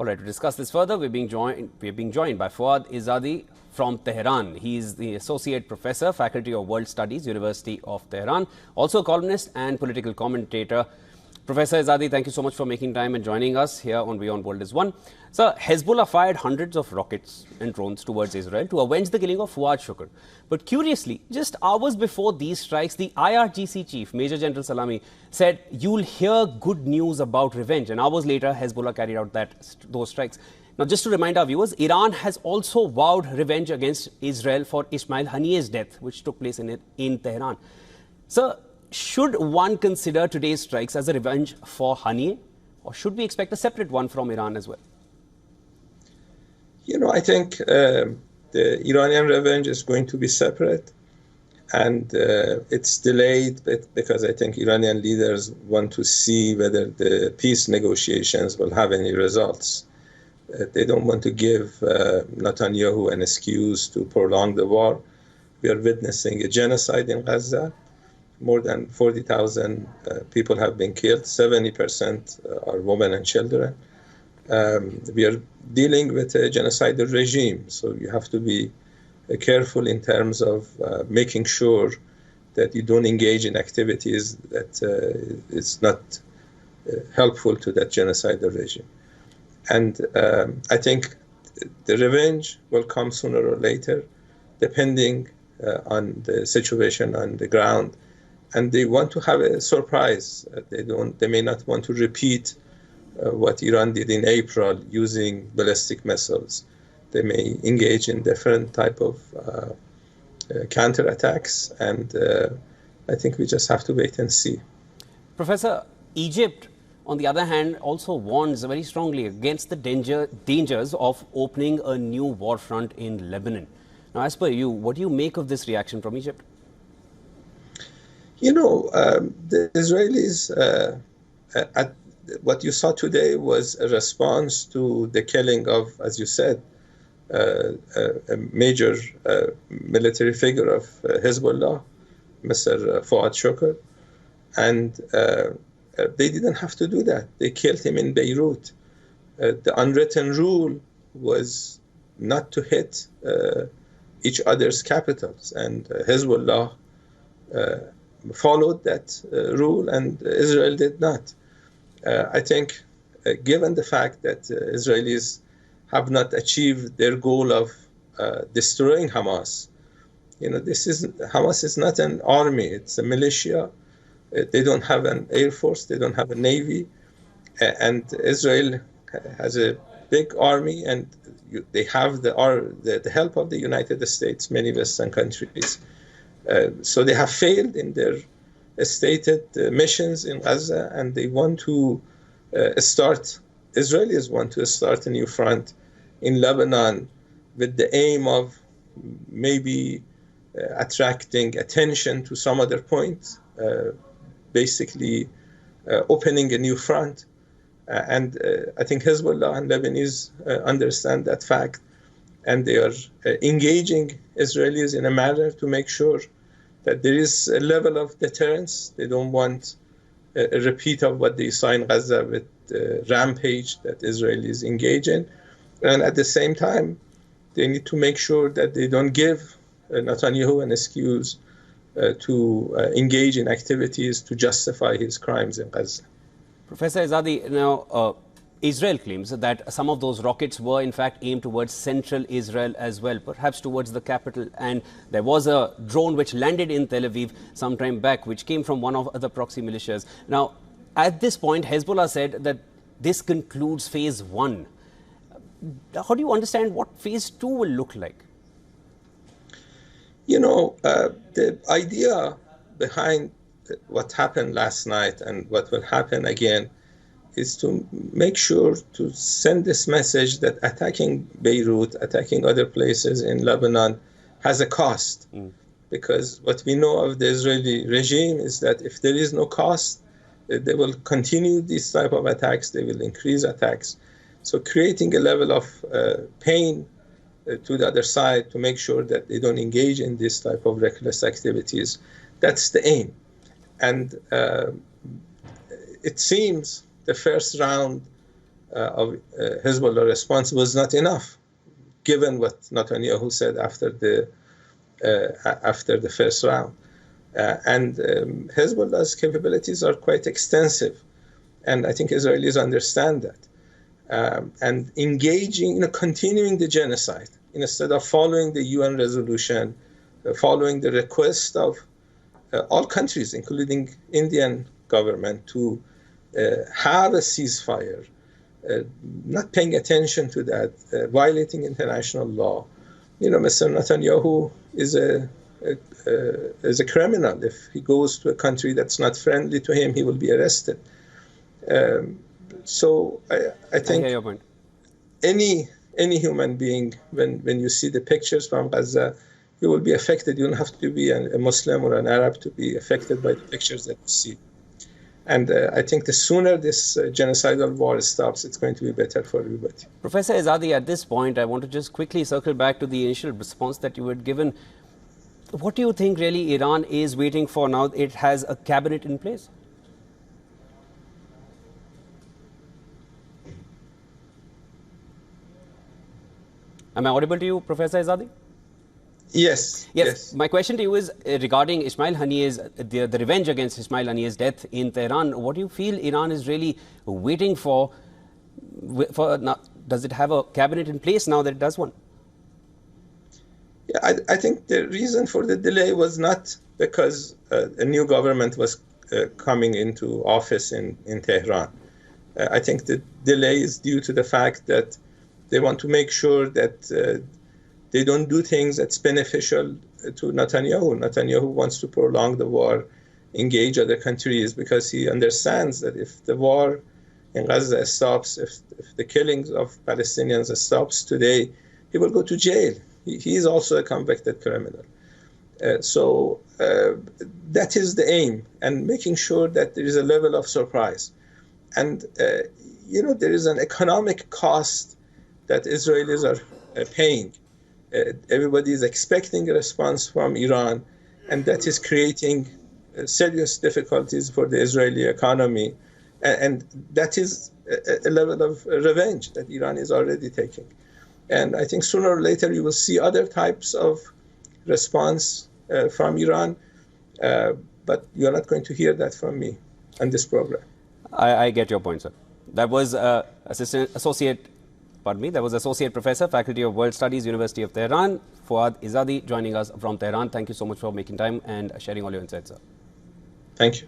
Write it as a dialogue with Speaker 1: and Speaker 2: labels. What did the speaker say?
Speaker 1: All right, to discuss this further, we're being joined by Fouad Izzadi from Tehran. He's the Associate Professor, Faculty of World Studies, University of Tehran, also a columnist and political commentator. Professor Izzadi, thank you so much for making time and joining us here on WION World is One. Sir, Hezbollah fired hundreds of rockets and drones towards Israel to avenge the killing of Fouad Shukr. But curiously, just hours before these strikes, the IRGC chief, Major General Salami, said, "You'll hear good news about revenge." And hours later, Hezbollah carried out those strikes. Now, just to remind our viewers, Iran has also vowed revenge against Israel for Ismail Haniyeh's death, which took place in Tehran. Sir, should one consider today's strikes as a revenge for Haniyeh, or should we expect a separate one from Iran as well?
Speaker 2: You know, I think the Iranian revenge is going to be separate, and it's delayed because I think Iranian leaders want to see whether the peace negotiations will have any results. They don't want to give Netanyahu an excuse to prolong the war. We are witnessing a genocide in Gaza. More than 40,000 people have been killed. 70% are women and children. We are dealing with a genocidal regime, so you have to be careful in terms of making sure that you don't engage in activities that is not helpful to that genocidal regime. And I think the revenge will come sooner or later, depending on the situation on the ground. And they want to have a surprise. They may not want to repeat what Iran did in April using ballistic missiles. They may engage in different type of counterattacks, and I think we just have to wait and see.
Speaker 1: Professor, Egypt, on the other hand, also warns very strongly against the dangers of opening a new war front in Lebanon. Now, as per you, what do you make of this reaction from Egypt?
Speaker 2: You know, the Israelis, what you saw today was a response to the killing of, as you said, a major military figure of Hezbollah, Mr. Fouad Shukr. And they didn't have to do that. They killed him in Beirut. The unwritten rule was not to hit each other's capitals. And Hezbollah followed that rule, and Israel did not. I think, given the fact that Israelis have not achieved their goal of destroying Hamas, you know, Hamas is not an army; it's a militia. They don't have an air force, they don't have a navy, and Israel has a big army, and they have the help of the United States, many Western countries. So they have failed in their stated missions in Gaza, and they want to Israelis want to start a new front in Lebanon with the aim of maybe attracting attention to some other point, basically opening a new front. And I think Hezbollah and Lebanese understand that fact, and they are engaging Israelis in a manner to make sure that there is a level of deterrence. They don't want a repeat of what they saw in Gaza with the rampage that Israelis engage in. And at the same time, they need to make sure that they don't give Netanyahu an excuse to engage in activities to justify his crimes in Gaza.
Speaker 1: Professor Izzadi, now, Israel claims that some of those rockets were in fact aimed towards central Israel as well, perhaps towards the capital. And there was a drone which landed in Tel Aviv some time back, which came from one of the proxy militias. Now, at this point, Hezbollah said that this concludes phase 1. How do you understand what phase 2 will look like?
Speaker 2: You know, the idea behind what happened last night and what will happen again is to make sure to send this message that attacking Beirut, attacking other places in Lebanon has a cost. Because what we know of the Israeli regime is that if there is no cost, they will continue these type of attacks, they will increase attacks. So creating a level of pain to the other side to make sure that they don't engage in this type of reckless activities, that's the aim. And it seems the first round of Hezbollah response was not enough, given what Netanyahu said after the first round. And Hezbollah's capabilities are quite extensive, and I think Israelis understand that. And engaging, continuing the genocide, instead of following the UN resolution, following the request of all countries, including Indian government, to have a ceasefire, not paying attention to that, violating international law. Mr. Netanyahu is a criminal. If he goes to a country that's not friendly to him, he will be arrested. So I think any human being, when you see the pictures from Gaza, you will be affected. You don't have to be a Muslim or an Arab to be affected by the pictures that you see. And I think the sooner this genocidal war stops, it's going to be better for everybody.
Speaker 1: Professor Azadi, at this point, I want to just quickly circle back to the initial response that you had given. What do you think really Iran is waiting for now it has a cabinet in place? Am I audible to you, Professor Azadi?
Speaker 2: Yes.
Speaker 1: My question to you is regarding Ismail Haniyeh's, the revenge against Ismail Haniyeh's death in Tehran. What do you feel Iran is really waiting for now? Does it have a cabinet in place now that it does one?
Speaker 2: Yeah, I think the reason for the delay was not because a new government was coming into office in Tehran. I think the delay is due to the fact that they want to make sure that they don't do things that's beneficial to Netanyahu. Netanyahu wants to prolong the war, engage other countries, because he understands that if the war in Gaza stops, if the killings of Palestinians stops today, he will go to jail. He is also a convicted criminal. So that is the aim, and making sure that there is a level of surprise. And, there is an economic cost that Israelis are paying. Everybody is expecting a response from Iran, and that is creating serious difficulties for the Israeli economy. And that is a level of revenge that Iran is already taking. And I think sooner or later you will see other types of response from Iran, but you're not going to hear that from me on this program.
Speaker 1: I get your point, sir. That was Associate Professor, Faculty of World Studies, University of Tehran, Fouad Izadi, joining us from Tehran. Thank you so much for making time and sharing all your insights, sir.
Speaker 2: Thank you.